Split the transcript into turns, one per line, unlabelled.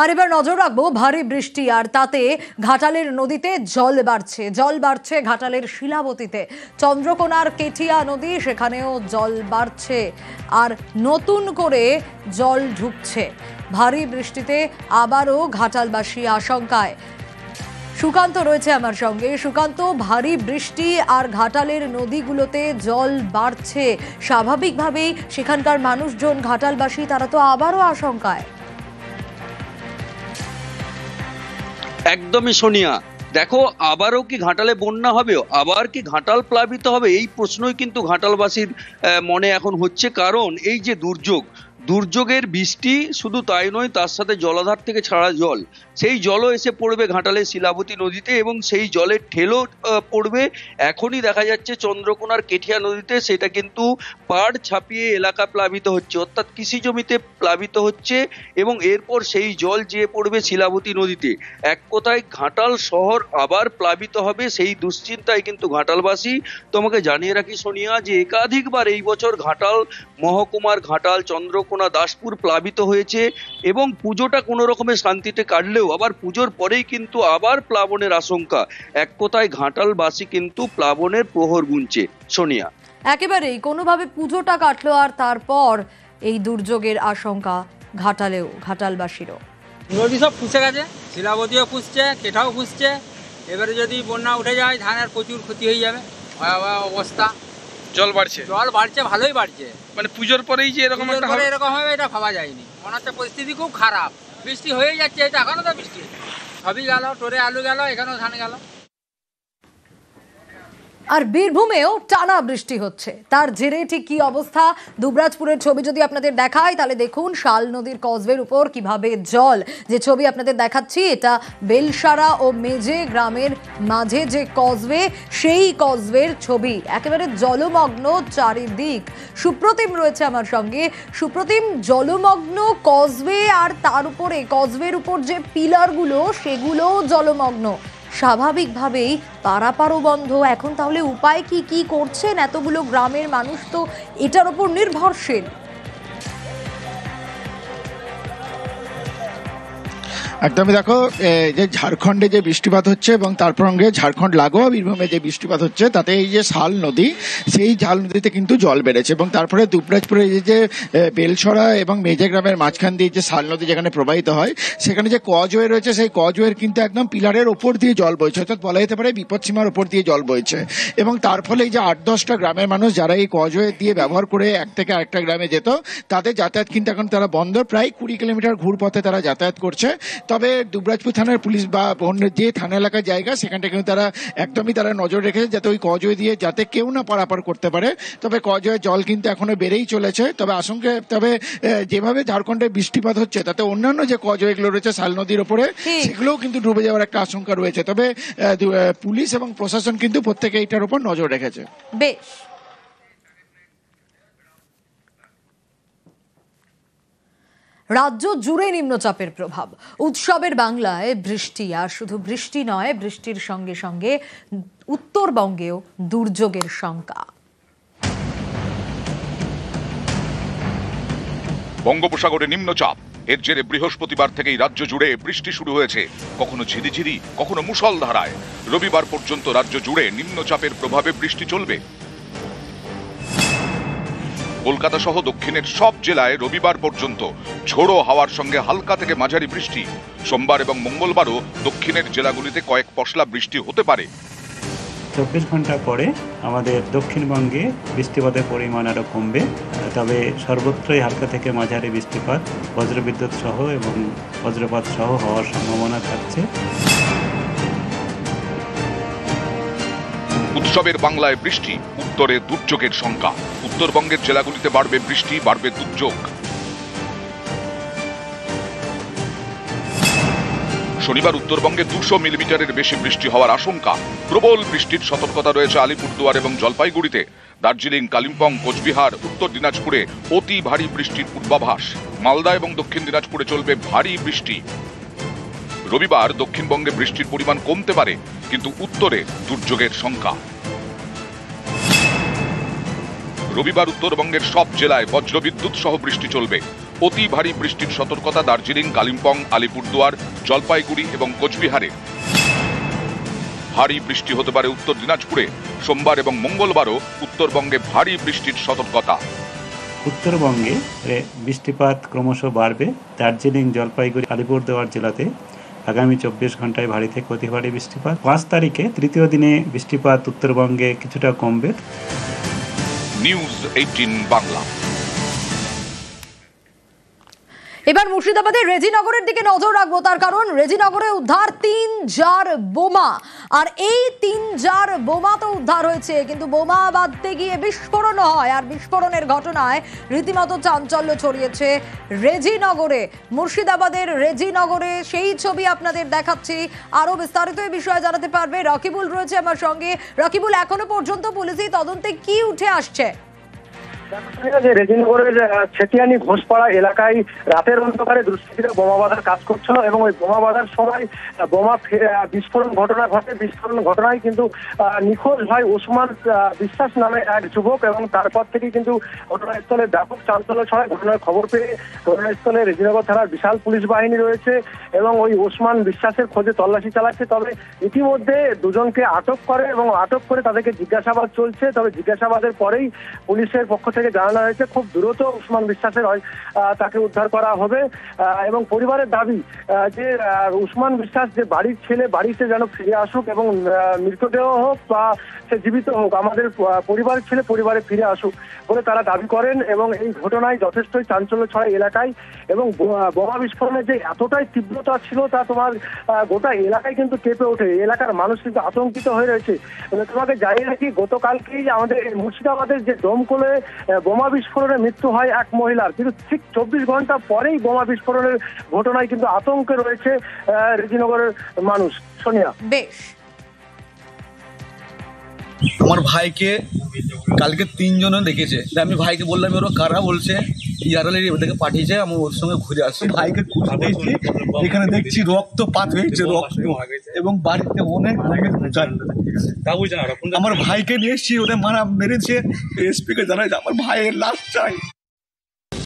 আর এবার নজর রাখবো ভারী বৃষ্টি আর তাতে ঘাটালের নদীতে জল বাড়ছে ঘাটালের শিলাবতীতে। চন্দ্রকোনার কেঠিয়া নদী, সেখানেও জল বাড়ছে আর নতুন করে জল ঢুকছে। ভারী বৃষ্টিতে আবারও ঘাটালবাসী আশঙ্কায়। সুকান্ত রয়েছে আমার সঙ্গে। সুকান্ত, ভারী বৃষ্টি আর ঘাটালের নদীগুলোতে জল বাড়ছে, স্বাভাবিকভাবেই সেখানকার মানুষজন ঘাটালবাসী তারা তো আবারও আশঙ্কায়।
একদমই সোনিয়া, দেখো আবারও কি ঘাটালে বন্যা হবে, আবার কি ঘাটাল প্লাবিত হবে, এই প্রশ্নই কিন্তু ঘাটালবাসীর মনে এখন হচ্ছে। কারণ এই যে দুর্যোগের বৃষ্টি, শুধু তাই নয়, তার সাথে জলাধার থেকে ছাড়া জল, সেই জলও এসে পড়বে ঘাটালের শিলাবতী নদীতে এবং সেই জলের ঠেলও পড়বে। এখনই দেখা যাচ্ছে চন্দ্রকোনার কেঠিয়া নদীতে সেটা কিন্তু পাড় ছাপিয়ে এলাকা প্লাবিত হচ্ছে, অর্থাৎ কৃষি জমিতে প্লাবিত হচ্ছে এবং এরপর সেই জল যেয়ে পড়বে শিলাবতী নদীতে। এক কথায় ঘাটাল শহর আবার প্লাবিত হবে, সেই দুশ্চিন্তায় কিন্তু ঘাটালবাসী। তোমাকে জানিয়ে রাখি সোনিয়া যে একাধিকবার এই বছর ঘাটাল মহকুমার ঘাটাল, চন্দ্রকোনা, দাসপুর প্লাবিত হয়েছে এবং পুজোটা কোনো রকমের শান্তিতে কাটলেও আবার পুজোর পরেই কিন্তু আবার প্লাবনের আশঙ্কা। এক কথায় ঘাটালবাসী কিন্তু প্লাবনের প্রহর গুনছে সোনিয়া।
একেবারেই কোনোভাবে পুজোটা কাটলো আর তারপর এই দুর্যোগের আশঙ্কা ঘাটালেও, ঘাটালবাসীরও।
নদী সব ফুসে গেছে, শিলাবতীও ফুসছে, কেঠাও ফুসছে। এবারে যদি বন্যা উঠে যায় ধানের প্রচুর ক্ষতি হয়ে যাবে, ভয়াবহ অবস্থা।
জল বাড়ছে,
ভালোই বাড়ছে।
মানে পুজোর পরেই যে এরকম একটা হবে,
এরকম হবে এটা ভাবা যায়নি। মনে হচ্ছে পরিস্থিতি খুব খারাপ। বৃষ্টি হয়ে যাচ্ছে, এটা এখনো তো বৃষ্টি সবই গেল, টোরে আলু গেল, এখানেও ধান গেল।
আর বীরভূমেও টানা বৃষ্টি হচ্ছে, তার জেরে ঠিক কি অবস্থা দুবরাজপুরের ছবি যদি আপনাদের দেখায় তাহলে দেখুন শাল নদীর কজওয়ের উপর কিভাবে জল। যে ছবি আপনাদের দেখাচ্ছি এটা বেলসারা ও মেজে গ্রামের মাঝে যে কজওয়ে, সেই কজওয়ের ছবি। একেবারে জলমগ্ন চারিদিক। সুপ্রতিম রয়েছে আমার সঙ্গে। সুপ্রতিম, জলমগ্ন কজওয়ে আর তার উপরে কজওয়ের উপর যে পিলারগুলো সেগুলোও জলমগ্ন। স্বাভাবিকভাবেই পারাপারও বন্ধ। এখন তাহলে উপায় কি করছেন এতগুলো গ্রামের মানুষ? তো এটার উপর নির্ভরশীল।
একদমই, দেখো যে ঝাড়খণ্ডে যে বৃষ্টিপাত হচ্ছে এবং তারপর সঙ্গে ঝাড়খণ্ড লাগোয়া বীরভূমে যে বৃষ্টিপাত হচ্ছে, তাতে এই যে শাল নদী, সেই শাল নদীতে কিন্তু জল বেড়েছে এবং তারপরে দুবরাজপুরে যে বেলসরা এবং মেজে গ্রামের মাঝখান দিয়ে যে শাল নদী যেখানে প্রবাহিত হয়, সেখানে যে কজওয়ে রয়েছে, সেই কজওয়ের কিন্তু একদম পিলারের ওপর দিয়ে জল বইছে, অর্থাৎ বলা যেতে পারে বিপদসীমার ওপর দিয়ে জল বইছে। এবং তার ফলে এই যে 8-10টা গ্রামের মানুষ যারা এই কজওয়ে দিয়ে ব্যবহার করে এক থেকে আরেকটা গ্রামে যেত, তাদের যাতায়াত কিন্তু এখন তারা বন্ধ। প্রায় 20 কিলোমিটার ঘুরপথে তারা যাতায়াত করছে। তবে দুবরাজপুর থানার পুলিশ বা অন্য যে থানা এলাকার জায়গা, সেখানটা কিন্তু তারা একদমই নজর রেখেছে যাতে ওই কজওয়ে দিয়ে যাতে কেউ না পারাপার করতে পারে। তবে কজওয়ে জল কিন্তু এখনো বেড়েই চলেছে। তবে যেভাবে ঝাড়খণ্ডে বৃষ্টিপাত হচ্ছে, তাতে অন্যান্য যে কজওয়েগুলো রয়েছে শাল নদীর ওপরে, সেগুলোও কিন্তু ডুবে যাওয়ার একটা আশঙ্কা রয়েছে। তবে পুলিশ এবং প্রশাসন কিন্তু প্রত্যেকে এইটার উপর নজর রেখেছে।
বেশ। রাজ্য জুড়ে নিম্নচাপের প্রভাব। উৎসবের বাংলায় বৃষ্টি, আর শুধু বৃষ্টি নয়, বৃষ্টির সঙ্গে সঙ্গে উত্তরবঙ্গেও দুর্যোগের শঙ্কা।
বঙ্গোপসাগরে নিম্নচাপ, এর জেরে বৃহস্পতিবার থেকেই রাজ্য জুড়ে বৃষ্টি শুরু হয়েছে, কখনো ঝিরিঝিরি, কখনো মুষলধারায়। রবিবার পর্যন্ত রাজ্য জুড়ে নিম্নচাপের প্রভাবে বৃষ্টি চলবে। কলকাতা সহ দক্ষিণের সব জেলায় রবিবার পর্যন্ত ঝোড়ো হাওয়ার সঙ্গে হালকা থেকে মাঝারি বৃষ্টি। সোমবার এবং মঙ্গলবারও দক্ষিণের জেলাগুলিতে কয়েক পশলা বৃষ্টি হতে পারে।
24 ঘন্টা পরে আমাদের দক্ষিণবঙ্গে বৃষ্টিপাতের পরিমাণ আরও কমবে, তবে সর্বত্রই হালকা থেকে মাঝারি বৃষ্টিপাত, বজ্রবিদ্যুৎ সহ এবং বজ্রপাত সহ হওয়ার সম্ভাবনা থাকছে।
উৎসবের বাংলায় বৃষ্টি, উত্তরে দুর্যোগের শঙ্কা। উত্তরবঙ্গের জেলাগুলিতে বাড়বে বৃষ্টি, বাড়বে দুর্যোগ। শনিবার উত্তরবঙ্গে 200 মিলিমিটারের বেশি বৃষ্টি হওয়ার আশঙ্কা। প্রবল বৃষ্টির সতর্কতা রয়েছে আলিপুরদুয়ার এবং জলপাইগুড়িতে। দার্জিলিং, কালিম্পং, কোচবিহার, উত্তর দিনাজপুরে অতি ভারী বৃষ্টির পূর্বাভাস। মালদা এবং দক্ষিণ দিনাজপুরে চলবে ভারী বৃষ্টি। রবিবার দক্ষিণবঙ্গে বৃষ্টির পরিমাণ কমতে পারে, কিন্তু উত্তরে দুর্যোগের শঙ্কা। রবিবার উত্তরবঙ্গের সব জেলায় বজ্রবিদ্যুৎ সহ বৃষ্টি চলবে। অতি ভারী বৃষ্টির সতর্কতা দার্জিলিং, কালিম্পং, আলিপুরদুয়ার, জলপাইগুড়ি এবং কোচবিহারে। ভারী বৃষ্টি হতে পারে উত্তর দিনাজপুরে। সোমবার এবং মঙ্গলবারও উত্তরবঙ্গে ভারী বৃষ্টির সতর্কতা।
উত্তরবঙ্গে বৃষ্টিপাত ক্রমশ বাড়বে। দার্জিলিং, জলপাইগুড়ি, আলিপুরদুয়ার জেলাতে আগামী 24 ঘন্টায় ভারী থেকে অতি ভারী বৃষ্টিপাত। 5 তারিখে তৃতীয় দিনে বৃষ্টিপাত উত্তরবঙ্গে কিছুটা কমবে।
নিউজ 18 বাংলা।
এবার মুর্শিদাবাদের রেজিনগরের দিকে নজর রাখবো, তার কারণ রেজিনগরে উদ্ধার 3 জার বোমা। আর এই 3 জার বোমা তো উদ্ধার হয়েছে, কিন্তু বোমা বাঁধতে গিয়ে বিস্ফোরণ হয়, আর বিস্ফোরণের ঘটনায় রীতিমতো চাঞ্চল্য ছড়িয়েছে রেজিনগরে। মুর্শিদাবাদের রেজিনগরে সেই ছবি আপনাদের দেখাচ্ছি। আরো বিস্তারিত এই বিষয়ে জানাতে পারবে রকিবুল রয়েছে আমার সঙ্গে। রকিবুল, এখনো পর্যন্ত পুলিশি তদন্তে কি উঠে আসছে?
রেজিনগরের ছেতিয়ানি ঘোষপাড়া এলাকায় রাতের অন্ধকারে দুষ্কৃতীরা বোমা বাঁধার কাজ করছিল এবং ওই বোমা বাঁধার সময় বোমা বিস্ফোরণ ঘটনা ঘটে। বিস্ফোরণ ঘটনায় কিন্তু নিখোঁজ হয় ওসমান বিশ্বাস নামে এক যুবক, এবং তারপর থেকে কিন্তু ঘটনাস্থলে ব্যাপক চাঞ্চল্য ছড়ায়। ঘটনার খবর পেয়ে ঘটনাস্থলে রেজিনগর থানার বিশাল পুলিশ বাহিনী রয়েছে এবং ওই ওসমান বিশ্বাসের খোঁজে তল্লাশি চালাচ্ছে। তবে ইতিমধ্যে দুজনকে আটক করে এবং আটক করে তাদেরকে জিজ্ঞাসাবাদ চলছে। তবে জিজ্ঞাসাবাদের পরেই পুলিশের পক্ষ থেকে জানানো হয়েছে খুব দ্রুত ওসমান বিশ্বাসের তাকে উদ্ধার করা হবে। এবং পরিবারের দাবি যে ওসমান বিশ্বাস যে বাড়ির ছেলে বাড়িতে যেন ফিরে আসুক এবং মৃতদেহ হোক বা সে জীবিত হোক, আমাদের পরিবারের ছেলে পরিবারে ফিরে আসুক বলে তারা দাবি করেন। এবং এই ঘটনায় যথেষ্টই চাঞ্চল্য ছড়ায় এলাকায় এবং বোমা বিস্ফোরণের যে এতটাই তীব্রতা ছিল তা তোমার গোটা এলাকায় কিন্তু কেঁপে ওঠে। এলাকার মানুষ কিন্তু আতঙ্কিত হয়ে রয়েছে। তোমাকে জানিয়ে রাখি, গতকালকেই আমাদের মুর্শিদাবাদের যে দমকলে বোমা বিস্ফোরণে মৃত্যু হয় এক মহিলার, কিন্তু ঠিক 24 ঘন্টা পরেই বোমা বিস্ফোরণের ঘটনায় কিন্তু আতঙ্কে রয়েছে রেজিনগরের মানুষ। সোনিয়া,
বেশ।
আমার ভাইকে কালকে 3 জনে দেখেছে। আমি ভাইকে বললাম ওরা কারা, বলছে ইয়ারালি ওদেরকে পাঠিয়েছে, আমি ওর সঙ্গে ঘুরে আসছি। ভাইকে খুঁজে দেখছি, এখানে দেখছি রক্তপাত হয়েছে, রক্ত এবং বাড়িতে অনেক আমার ভাইকে নিয়ে এসেছি, ওদের মেরেছে। এসপিকে জানাই আমার ভাইয়ের লাশ চাই।